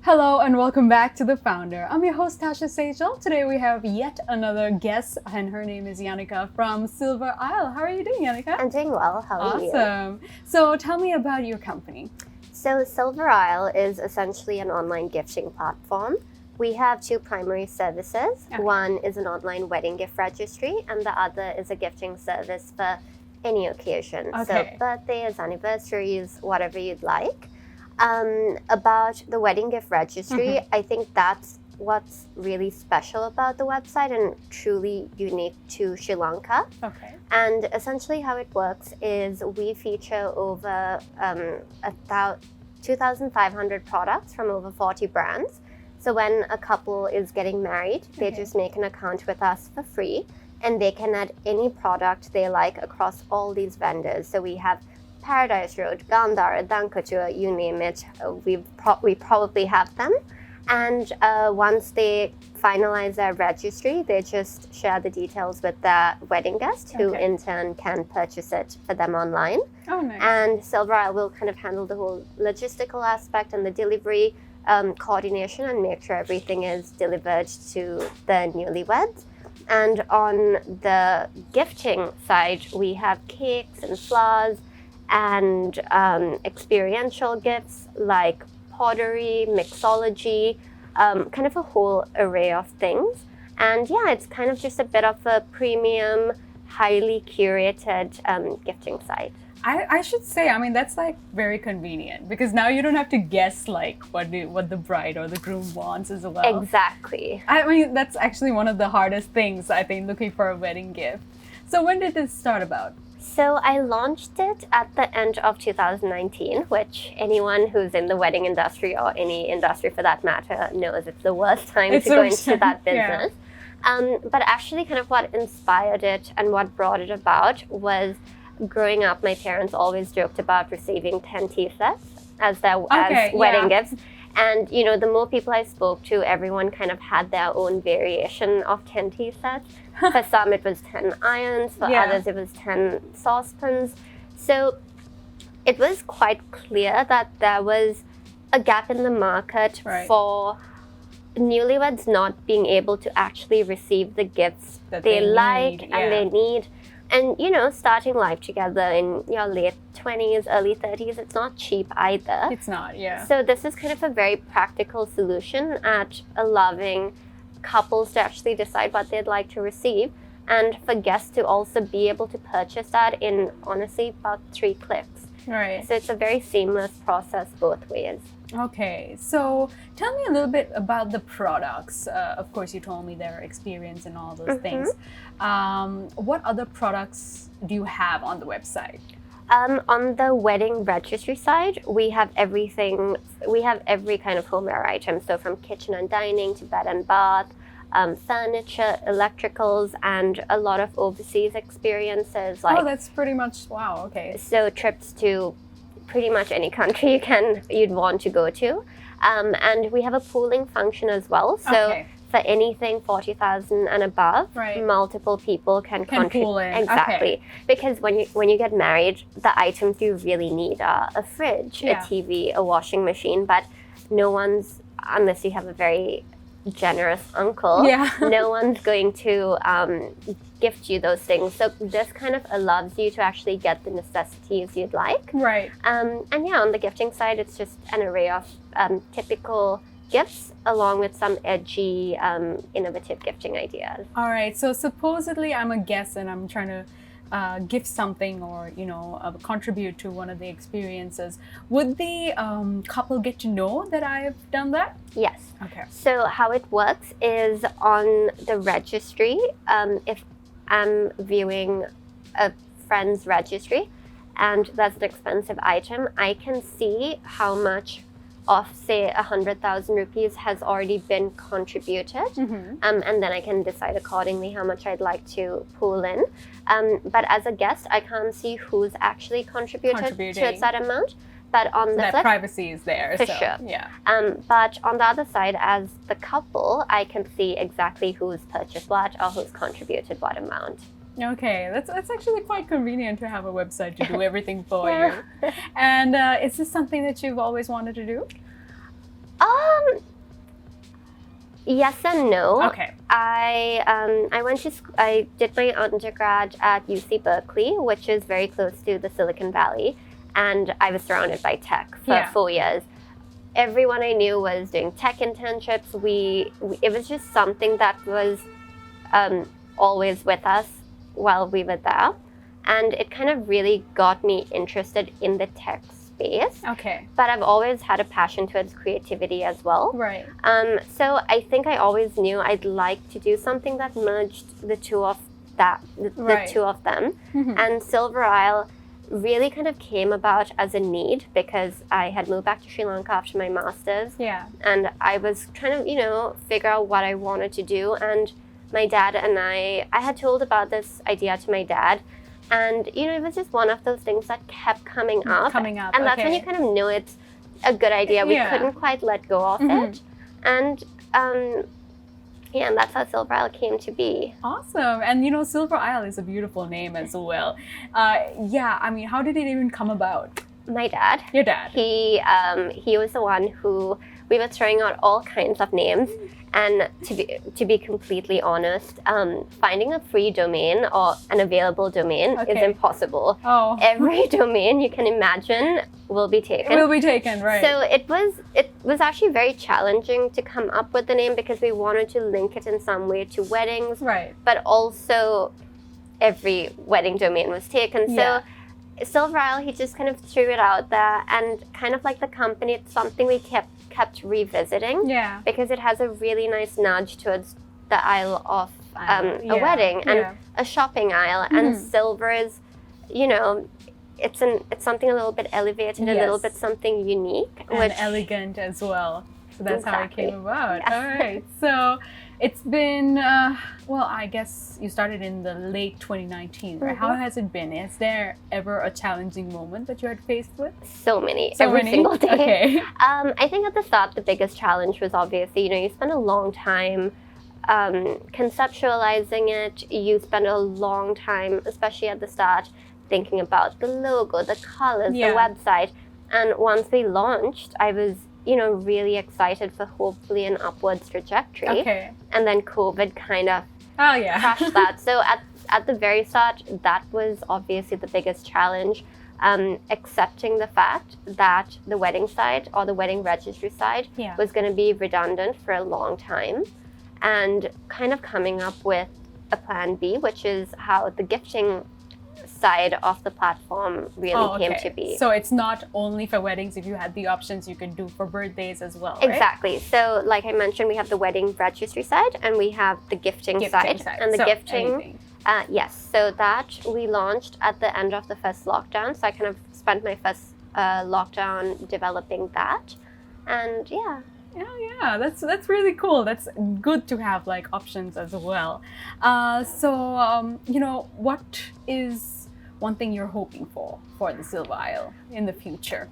Hello and welcome back to The Founder. I'm your host Tashiya Segel. Today we have yet another guest and her name is Yanika from Silver Isle. How are you doing, Yanika? I'm doing well. How are you? Awesome. So tell me about your company. So Silver Isle is essentially an online gifting platform. We have two primary services. Okay. One is an online wedding gift registry and the other is a gifting service for any occasion. Okay. So birthdays, anniversaries, whatever you'd like. About the wedding gift registry, I think that's what's really special about the website and truly unique to Sri Lanka. Okay. And essentially how it works is we feature over 2,500 products from over 40 brands. So when a couple is getting married, they just make an account with us for free and they can add any product they like across all these vendors. So we have Paradise Road, Gandhara, Dankatua, you name it, we probably have them. And once they finalize their registry, they just share the details with their wedding guest, who in turn can purchase it for them online. Oh, nice. And Silver Isle will kind of handle the whole logistical aspect and the delivery coordination and make sure everything is delivered to the newlyweds. And on the gifting side, we have cakes and flowers and experiential gifts like pottery, mixology, kind of a whole array of things. And yeah, it's kind of just a bit of a premium, highly curated gifting site. I should say, I mean, that's like very convenient because now you don't have to guess like what the bride or the groom wants as well. Exactly. I mean, that's actually one of the hardest things, I think, looking for a wedding gift. So when did this start about? So I launched it at the end of 2019, which anyone who's in the wedding industry or any industry for that matter knows it's the worst time to go into that business. Yeah. But actually kind of what inspired it and what brought it about was growing up, my parents always joked about receiving 10 tea sets as wedding gifts. And, you know, the more people I spoke to, everyone kind of had their own variation of 10 tea sets. For some, it was 10 irons. For others, it was 10 saucepans. So it was quite clear that there was a gap in the market for newlyweds not being able to actually receive the gifts that they like and they need. And, you know, starting life together in your late 20s, early 30s, it's not cheap either. It's not, yeah. So this is kind of a very practical solution at allowing couples to actually decide what they'd like to receive and for guests to also be able to purchase that in, honestly, about 3 clicks. Right. So it's a very seamless process both ways. Okay, so tell me a little bit about the products. Of course, you told me their experience and all those things. What other products do you have on the website? On the wedding registry side, we have everything. We have every kind of homeware item. So from kitchen and dining to bed and bath, furniture, electricals, and a lot of overseas experiences. Like, that's pretty much, wow, okay. So trips to pretty much any country you'd want to go to. And we have a pooling function as well. So for anything 40,000 and above, multiple people can contribute. Pool in. Exactly. Because when you get married, the items you really need are a fridge, a TV, a washing machine, but no one's, unless you have a very generous uncle, no one's going to gift you those things. So this kind of allows you to actually get the necessities you'd like. Right. And yeah, on the gifting side, it's just an array of typical gifts along with some edgy, innovative gifting ideas. All right. So supposedly I'm a guest and I'm trying to gift something or, you know, contribute to one of the experiences. Would the couple get to know that I've done that? Yes. Okay. So how it works is on the registry, if I'm viewing a friend's registry and that's an expensive item, I can see how much of, say, 100,000 rupees has already been contributed. And then I can decide accordingly how much I'd like to pool in. But as a guest, I can't see who's actually contributed to that amount. But on the flip, privacy is there. For sure. Yeah. But on the other side, as the couple, I can see exactly who's purchased what or who's contributed what amount. Okay, that's actually quite convenient to have a website to do everything for you. And is this something that you've always wanted to do? Yes and no. Okay. I did my undergrad at UC Berkeley, which is very close to the Silicon Valley, and I was surrounded by tech for 4 years. Everyone I knew was doing tech internships. It was just something that was always with us while we were there, and it kind of really got me interested in the tech space. Okay. But I've always had a passion towards creativity as well. Right. So I think I always knew I'd like to do something that merged the two of them. And Silver Isle really kind of came about as a need because I had moved back to Sri Lanka after my master's. Yeah. And I was trying to, figure out what I wanted to do. And my dad and I had told about this idea to my dad. And, it was just one of those things that kept coming up. And that's when you kind of know it's a good idea. We couldn't quite let go of it. And, and that's how Silver Isle came to be. Awesome. And, Silver Isle is a beautiful name as well. How did it even come about? My dad. Your dad. He was the one who, we were throwing out all kinds of names. And to be completely honest, finding a free domain or an available domain is impossible. Oh. Every domain you can imagine will be taken. Will be taken, right. So it was actually very challenging to come up with the name because we wanted to link it in some way to weddings. Right. But also every wedding domain was taken. So Silver Isle, he just kind of threw it out there, and kind of like the company, it's something we kept revisiting. Yeah. Because it has a really nice nudge towards the aisle of a wedding and a shopping aisle. And silver is, it's something a little bit elevated, a little bit something unique. And elegant as well. So that's how it came about. Yes. All right. So it's been, I guess you started in the late 2019, right? How has it been? Is there ever a challenging moment that you had faced with? So many, every single day. Okay. I think at the start, the biggest challenge was obviously, you spend a long time conceptualizing it. You spend a long time, especially at the start, thinking about the logo, the colors, the website. And once we launched, I was really excited for hopefully an upwards trajectory. Okay. And then COVID kind of crashed that. So at the very start, that was obviously the biggest challenge, accepting the fact that the wedding site or the wedding registry site was going to be redundant for a long time, and kind of coming up with a plan B, which is how the gifting side of the platform really came to be. So it's not only for weddings. If you had the options, you could do for birthdays as well, right? Exactly. So like I mentioned, we have the wedding registry side and we have the gifting side. And the gifting, yes. So that we launched at the end of the first lockdown. So I kind of spent my first lockdown developing that. And Yeah, that's really cool. That's good to have like options as well. What is one thing you're hoping for the Silver Isle in the future?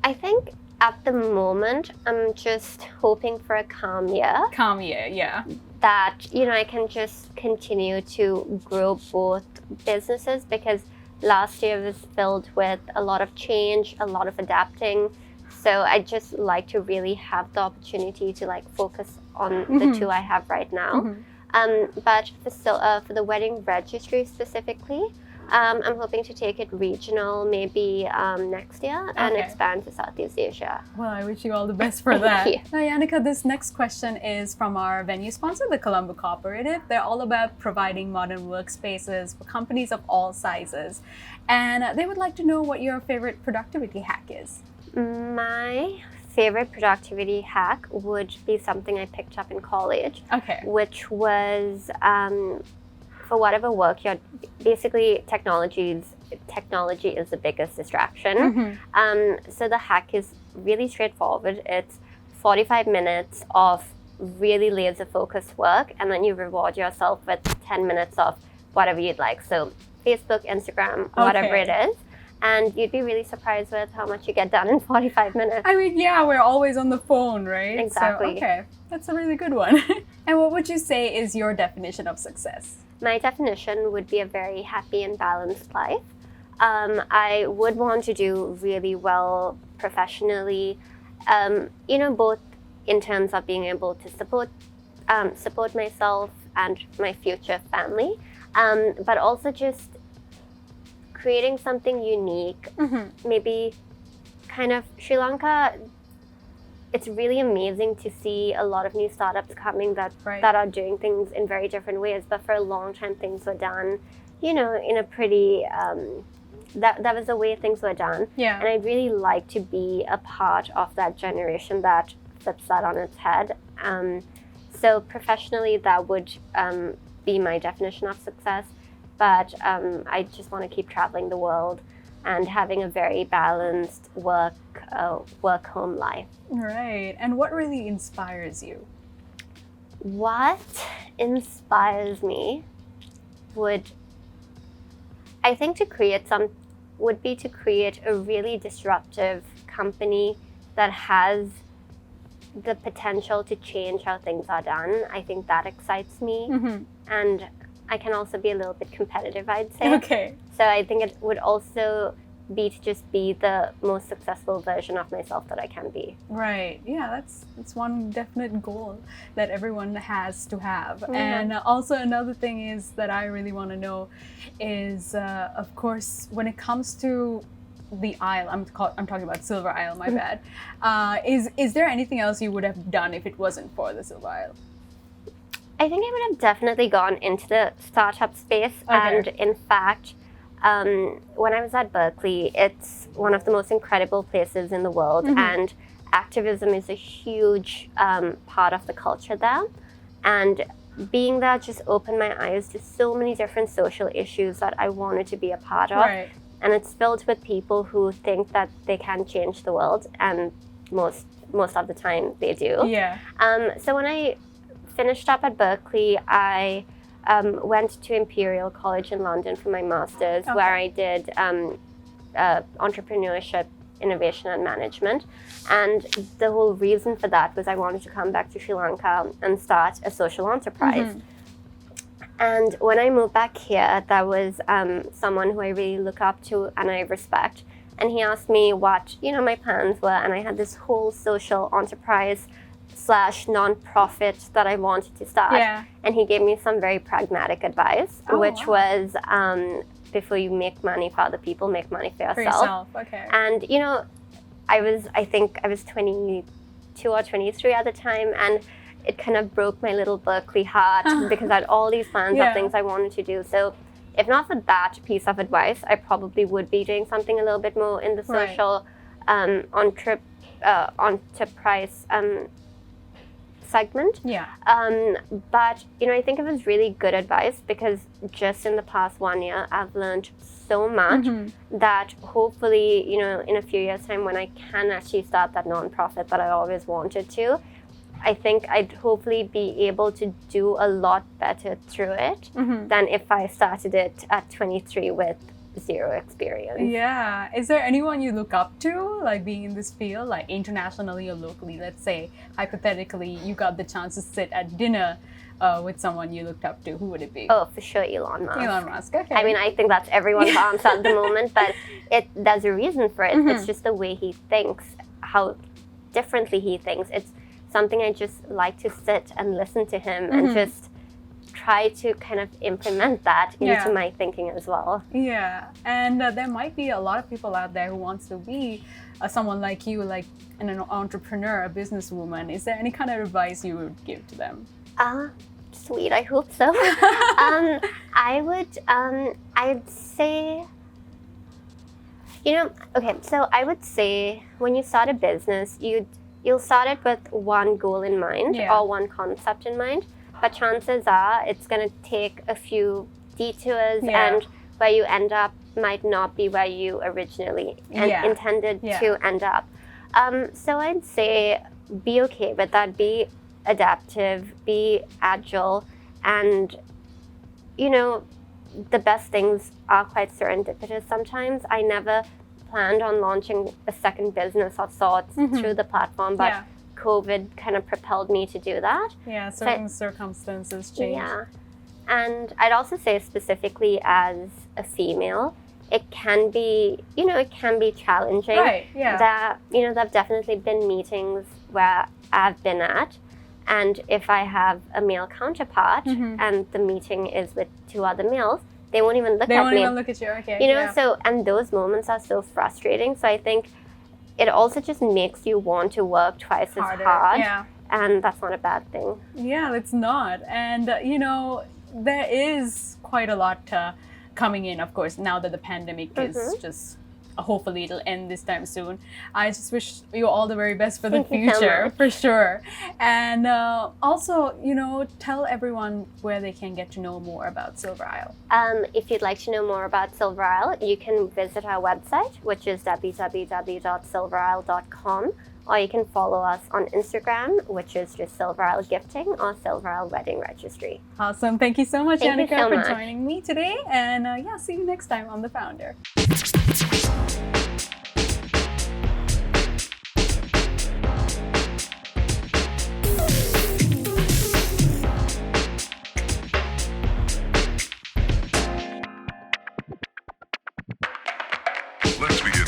I think at the moment, I'm just hoping for a calm year. Calm year, yeah. That, I can just continue to grow both businesses, because last year was filled with a lot of change, a lot of adapting. So I just like to really have the opportunity to like focus on the two I have right now. But for the wedding registry specifically, I'm hoping to take it regional maybe next year and expand to Southeast Asia. Well, I wish you all the best for that. Thank you. Now, Yanika, this next question is from our venue sponsor, the Colombo Cooperative. They're all about providing modern workspaces for companies of all sizes. And they would like to know what your favorite productivity hack is. My favorite productivity hack would be something I picked up in college, which was for whatever work you're basically technology is the biggest distraction. So the hack is really straightforward. It's 45 minutes of really laser focused work, and then you reward yourself with 10 minutes of whatever you'd like. So Facebook, Instagram, whatever it is. And you'd be really surprised with how much you get done in 45 minutes. I mean, we're always on the phone, right? Exactly. So, that's a really good one. And what would you say is your definition of success? My definition would be a very happy and balanced life. I would want to do really well professionally, both in terms of being able to support support myself and my future family, but also just creating something unique. Maybe kind of Sri Lanka, it's really amazing to see a lot of new startups coming that are doing things in very different ways. But for a long time, things were done, in a pretty, that was the way things were done. Yeah. And I'd really like to be a part of that generation that flips that on its head. So professionally, that would be my definition of success. But I just want to keep traveling the world and having a very balanced work-home life. Right. And what really inspires you? What inspires me would be to create a really disruptive company that has the potential to change how things are done. I think that excites me. And I can also be a little bit competitive, I'd say. Okay. So I think it would also be to just be the most successful version of myself that I can be. Right. Yeah, that's one definite goal that everyone has to have. And also another thing is that I really want to know is, of course, when it comes to the Isle, I'm talking about Silver Isle, my bad. Is there anything else you would have done if it wasn't for the Silver Isle? I think I would have definitely gone into the startup space. And in fact, when I was at Berkeley, it's one of the most incredible places in the world. And activism is a huge part of the culture there. And being there just opened my eyes to so many different social issues that I wanted to be a part of. Right. And it's filled with people who think that they can change the world. And most of the time they do. Yeah. So when I finished up at Berkeley, I went to Imperial College in London for my master's, where I did entrepreneurship, innovation and management. And the whole reason for that was I wanted to come back to Sri Lanka and start a social enterprise. And when I moved back here, there was someone who I really look up to and I respect. And he asked me what, my plans were. And I had this whole social enterprise / non-profit that I wanted to start. Yeah. And he gave me some very pragmatic advice, which was before you make money for other people, make money for yourself. Okay. And, I think I was 22 or 23 at the time, and it kind of broke my little Berkeley heart because I had all these plans of things I wanted to do. So if not for that piece of advice, I probably would be doing something a little bit more in the social enterprise segment. Yeah. But, I think it was really good advice because just in the past 1 year, I've learned so much that hopefully, in a few years' time when I can actually start that nonprofit that I always wanted to, I think I'd hopefully be able to do a lot better through it than if I started it at 23 with zero experience. Yeah. Is there anyone you look up to, like being in this field, like internationally or locally? Let's say, hypothetically, you got the chance to sit at dinner with someone you looked up to. Who would it be? Oh, for sure, Elon Musk. Elon Musk, okay. I mean, I think that's everyone's answer at the moment, but there's a reason for it. It's just the way he thinks, how differently he thinks. It's something I just like to sit and listen to him and just try to kind of implement that into my thinking as well. Yeah, and there might be a lot of people out there who wants to be someone like you, like an entrepreneur, a businesswoman. Is there any kind of advice you would give to them? Sweet, I hope so. I'd say, so I would say when you start a business, you'll start it with one goal in mind or one concept in mind. But chances are it's going to take a few detours and where you end up might not be where you originally intended to end up. So I'd say be okay with that. Be adaptive, be agile, and, the best things are quite serendipitous sometimes. I never planned on launching a second business of sorts through the platform, but COVID kind of propelled me to do that. Yeah, certain circumstances change. Yeah. And I'd also say specifically as a female, it can be, challenging. Right, yeah. There've definitely been meetings where I've been at And if I have a male counterpart and the meeting is with 2 other males, they won't even look at me. They won't even look at you, okay. You know, so, and those moments are so frustrating. So I think it also just makes you want to work twice as hard. Yeah. And that's not a bad thing. Yeah, it's not. And, you know, there is quite a lot coming in, of course, now that the pandemic is just, hopefully it'll end this time soon. I just wish you all the very best for the future, for sure. And also, you know, tell everyone where they can get to know more about Silver Isle. If you'd like to know more about Silver Isle, you can visit our website, which is www.silverisle.com, or you can follow us on Instagram, which is just Silver Isle Gifting or Silver Isle Wedding Registry. Awesome. Thank you so much, Yanika, for much. joining me today. And yeah, see you next time on The Founder. Let's begin.